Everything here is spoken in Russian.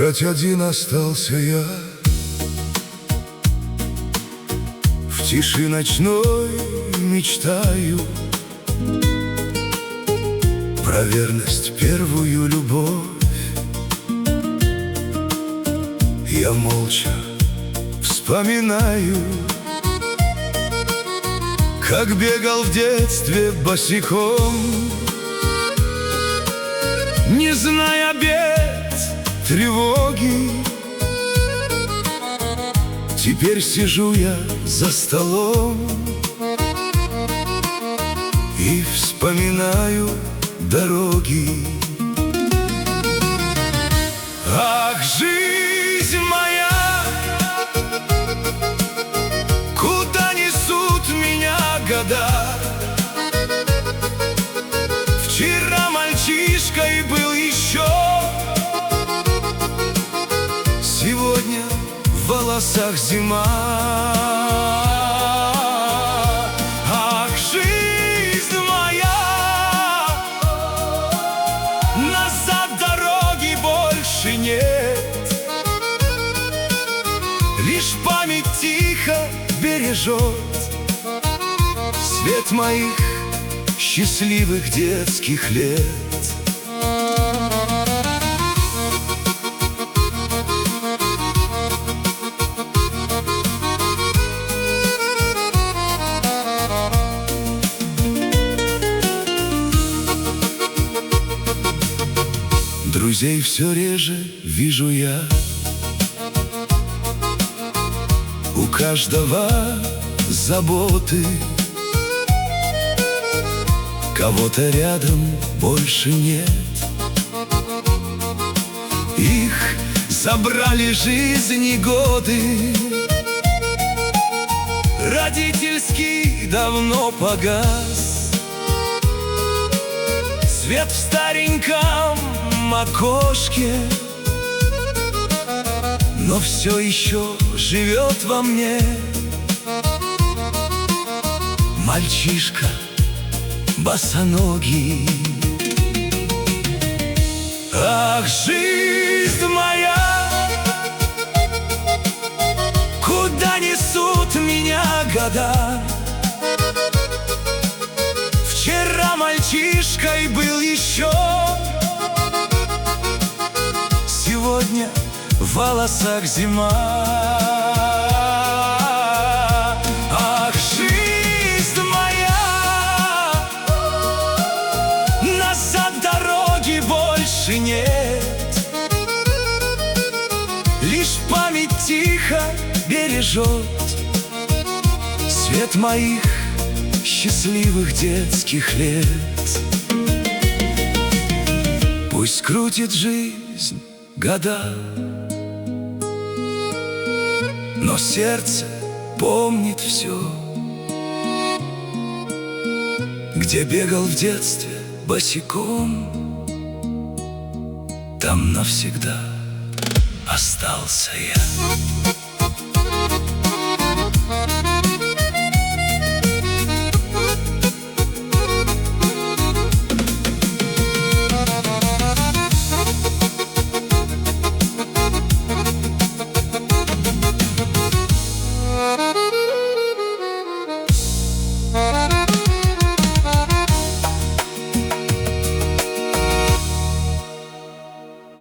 Опять один остался я в тиши ночной мечтаю про верность, первую любовь. Я молча вспоминаю, как бегал в детстве босиком, не зная бед, тревоги. Теперь сижу я за столом и вспоминаю дороги. Ах, жизнь моя, куда несут меня года? Вчера мальчишкой был еще, сегодня в волосах зима. Ах, жизнь моя, назад дороги больше нет, лишь память тихо бережет свет моих счастливых детских лет. Друзей все реже вижу я, у каждого заботы, кого-то рядом больше нет. Их забрали жизни годы, родительский давно погас, свет в стареньком окошке, но все еще живет во мне мальчишка босоногий. Ах, жизнь моя, куда несут меня года? Вчера мальчишкой был еще, сегодня в волосах зима. Ах, жизнь моя, назад дороги больше нет, лишь память тихо бережет свет моих счастливых детских лет. Пусть крутит жизнь года, но сердце помнит все, где бегал в детстве босиком, там навсегда остался я.